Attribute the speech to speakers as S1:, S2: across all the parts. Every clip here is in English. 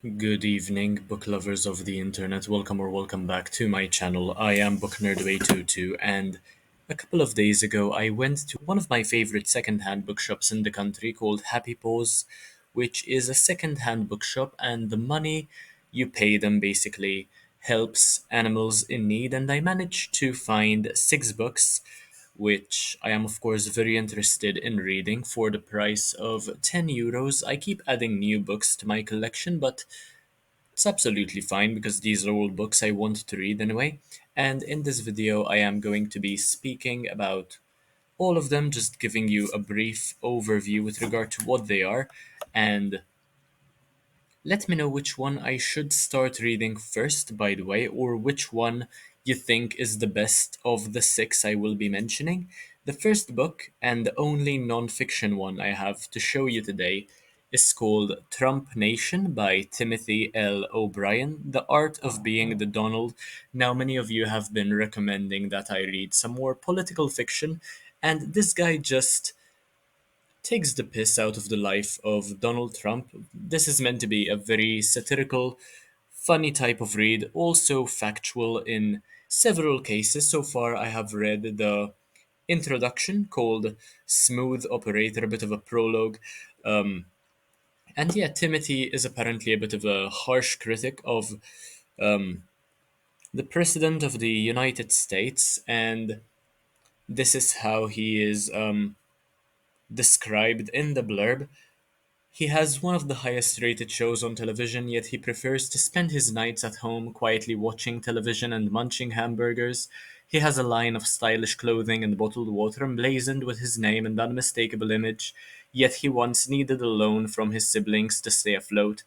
S1: Good evening, book lovers of the internet. Welcome or welcome back to my channel. I am BookNerdWay22, and a couple of days ago I went to one of my favorite secondhand bookshops in the country called Happy Paws, which is a secondhand bookshop, and the money you pay them basically helps animals in need. And I managed to find six books which I am, of course, very interested in reading for the price of 10 euros. I keep adding new books to my collection, but it's absolutely fine because these are all books I want to read anyway. And in this video, I am going to be speaking about all of them, just giving you a brief overview with regard to what they are. And let me know which one I should start reading first, by the way, or which one you think is the best of the six I will be mentioning. The first book, and the only non-fiction one I have to show you today, is called Trump Nation by Timothy L. O'Brien, The Art of Being the Donald. Now, many of you have been recommending that I read some more political fiction, and this guy just takes the piss out of the life of Donald Trump. This is meant to be a very satirical, funny type of read, also factual in several cases. So far, I have read the introduction called Smooth Operator, a bit of a prologue. Um, and yeah, Timothy is apparently a bit of a harsh critic of the President of the United States, and this is how he is described in the blurb. He has one of the highest rated shows on television, yet he prefers to spend his nights at home quietly watching television and munching hamburgers. He has a line of stylish clothing and bottled water emblazoned with his name and unmistakable image, yet he once needed a loan from his siblings to stay afloat.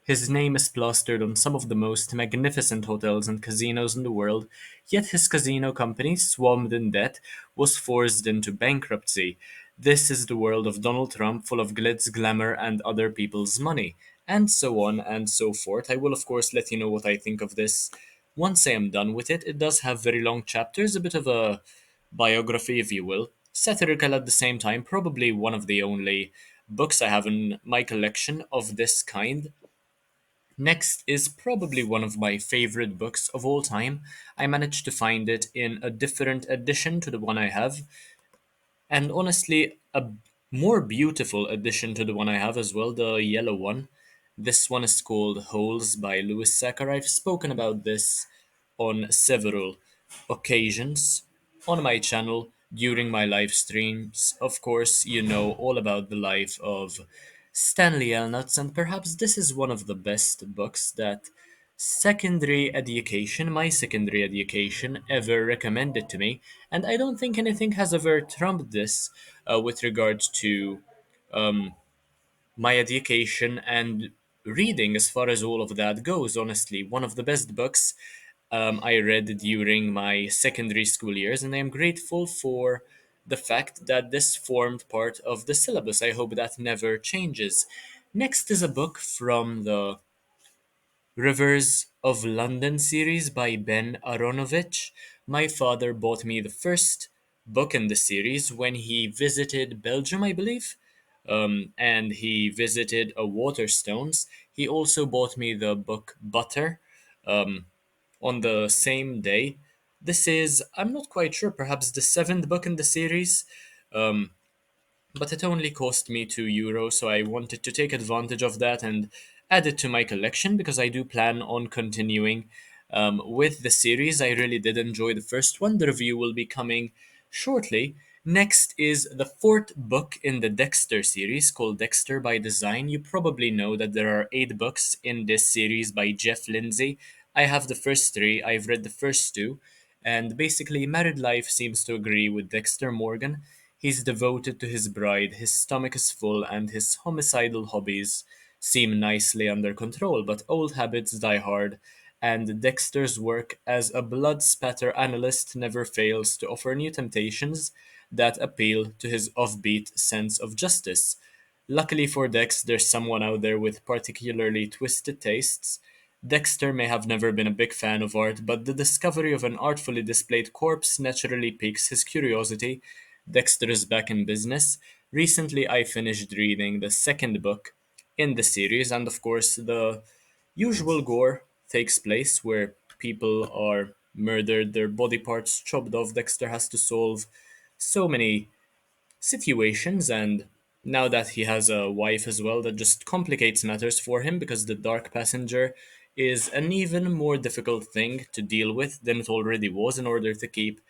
S1: His name is plastered on some of the most magnificent hotels and casinos in the world, yet his casino company, swamped in debt, was forced into bankruptcy. This is the world of Donald Trump, full of glitz, glamour, and other people's money. And so on and so forth. I will, of course, let you know what I think of this once I am done with it. It does have very long chapters, a bit of a biography, if you will. Satirical at the same time, probably one of the only books I have in my collection of this kind. Next is probably one of my favorite books of all time. I managed to find it in a different edition to the one I have, and honestly, a more beautiful addition to the one I have as well, the yellow one. This one is called Holes by Louis Sachar. I've spoken about this on several occasions on my channel during my live streams. Of course, you know all about the life of Stanley Elnuts, and perhaps this is one of the best books that my secondary education, ever recommended to me. And I don't think anything has ever trumped this with regards to my education and reading as far as all of that goes. Honestly, one of the best books I read during my secondary school years, and I am grateful for the fact that this formed part of the syllabus. I hope that never changes. Next is a book from the Rivers of London series by Ben Aronovich. My father bought me the first book in the series when he visited Belgium, I believe, and he visited a Waterstones. He also bought me the book Butter on the same day. This is, I'm not quite sure, perhaps the seventh book in the series. But it only cost me €2, so I wanted to take advantage of that and add it to my collection because I do plan on continuing with the series. I really did enjoy the first one. The review will be coming shortly. Next is the fourth book in the Dexter series called Dexter by Design. You probably know that there are 8 books in this series by Jeff Lindsay. I have the first three, I've read the first two, and basically, married life seems to agree with Dexter Morgan. He's devoted to his bride, his stomach is full, and his homicidal hobbies seem nicely under control, but old habits die hard, and Dexter's work as a blood spatter analyst never fails to offer new temptations that appeal to his offbeat sense of justice. Luckily for Dex, there's someone out there with particularly twisted tastes. Dexter may have never been a big fan of art, but the discovery of an artfully displayed corpse naturally piques his curiosity. Dexter is back in business. Recently, I finished reading the second book in the series, and of course, the usual gore takes place where people are murdered, their body parts chopped off. Dexter has to solve so many situations, and now that he has a wife as well, that just complicates matters for him because the Dark Passenger is an even more difficult thing to deal with than it already was in order to keep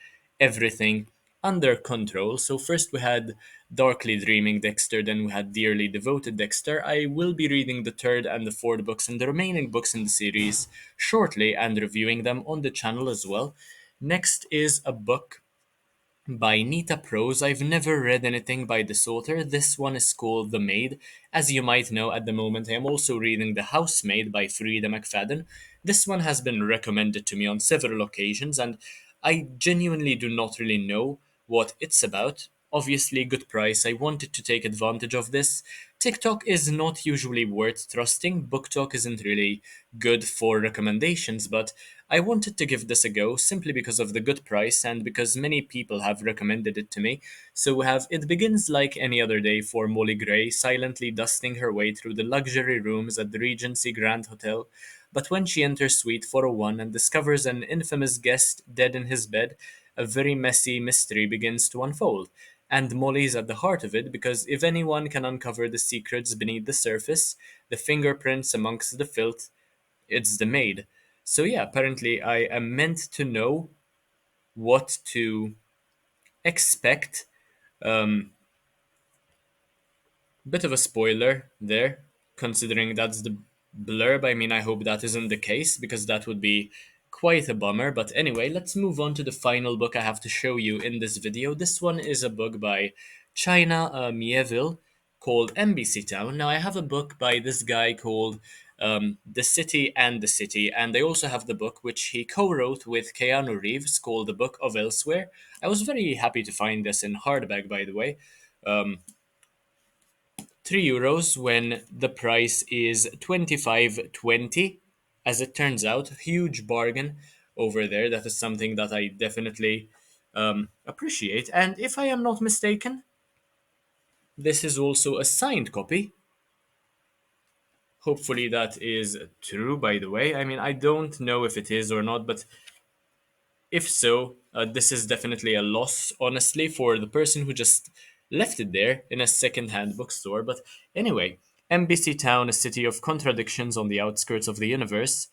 S1: everything under control. So first we had Darkly Dreaming Dexter, then we had Dearly Devoted Dexter. I will be reading the third and the fourth books and the remaining books in the series shortly and reviewing them on the channel as well. Next is a book by Nita Prose. I've never read anything by this author. This one is called The Maid. As you might know, at the moment I am also reading The Housemaid by Frida McFadden. This one has been recommended to me on several occasions, and I genuinely do not really know what it's about. Obviously, good price. I wanted to take advantage of this. TikTok is not usually worth trusting. BookTok isn't really good for recommendations, but I wanted to give this a go simply because of the good price and because many people have recommended it to me. So we have It Begins Like Any Other Day for Molly Gray, silently dusting her way through the luxury rooms at the Regency Grand Hotel. But when she enters Suite 401 and discovers an infamous guest dead in his bed, a very messy mystery begins to unfold. And Molly's at the heart of it because if anyone can uncover the secrets beneath the surface, the fingerprints amongst the filth, it's the maid. So yeah, apparently I am meant to know what to expect. Um, Bit of a spoiler there, considering that's the blurb. I mean, I hope that isn't the case because that would be quite a bummer. But anyway, let's move on to the final book I have to show you in this video. This one is a book by China Mieville called NBC Town. Now, I have a book by this guy called The City and the City, and I also have the book which he co-wrote with Keanu Reeves called The Book of Elsewhere. I was very happy to find this in hardback, by the way. Um, €3 when the price is 25.20. As it turns out, huge bargain over there. That is something that I definitely appreciate. And if I am not mistaken, this is also a signed copy. Hopefully that is true, by the way. I mean, I don't know if it is or not, but if so, this is definitely a loss, honestly, for the person who just left it there in a second-hand bookstore. But anyway, NBC Town, a city of contradictions on the outskirts of the universe.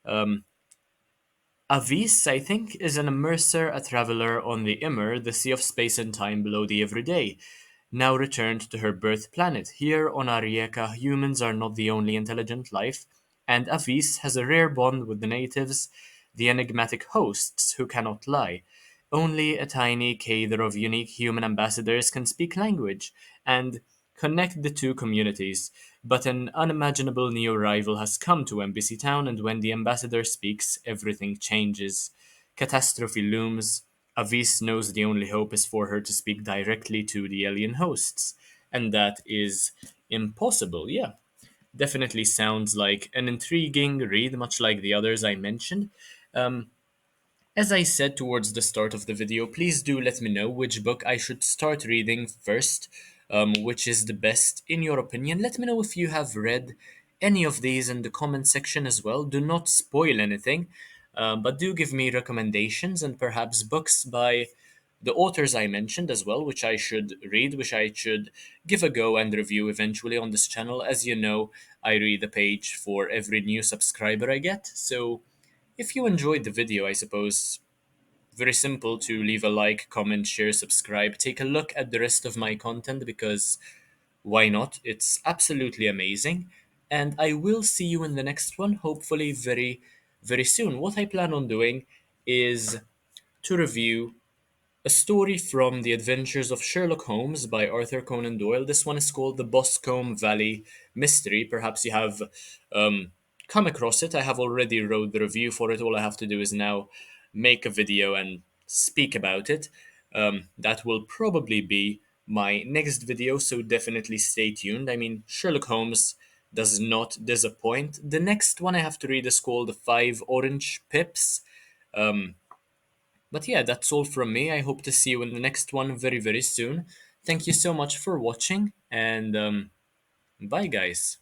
S1: Um, Avis, I think, is an immerser, a traveler on the Immer, the sea of space and time below the everyday, now returned to her birth planet. Here on Arieka, humans are not the only intelligent life, and Avis has a rare bond with the natives, the enigmatic hosts who cannot lie. Only a tiny cadre of unique human ambassadors can speak language and connect the two communities. But an unimaginable new arrival has come to Embassy Town, and when the ambassador speaks, everything changes. Catastrophe looms. Avis knows the only hope is for her to speak directly to the alien hosts, and that is impossible. Yeah, definitely sounds like an intriguing read, much like the others I mentioned. Um, as I said towards the start of the video, please do let me know which book I should start reading first, which is the best in your opinion. Let me know if you have read any of these in the comment section as well. Do not spoil anything, but do give me recommendations and perhaps books by the authors I mentioned as well, which I should read, which I should give a go and review eventually on this channel. As you know, I read a page for every new subscriber I get, so if you enjoyed the video, I suppose, very simple to leave a like, comment, share, subscribe. Take a look at the rest of my content because why not? It's absolutely amazing. And I will see you in the next one, hopefully very, very soon. What I plan on doing is to review a story from The Adventures of Sherlock Holmes by Arthur Conan Doyle. This one is called The Boscombe Valley Mystery. Perhaps you have come across it. I have already wrote the review for it. All I have to do is now make a video and speak about it. That will probably be my next video, so definitely stay tuned. I mean, Sherlock Holmes does not disappoint. The next one I have to read is called The Five Orange Pips. Um, but yeah, that's all from me. I hope to see you in the next one very, very soon. Thank you so much for watching, and bye, guys.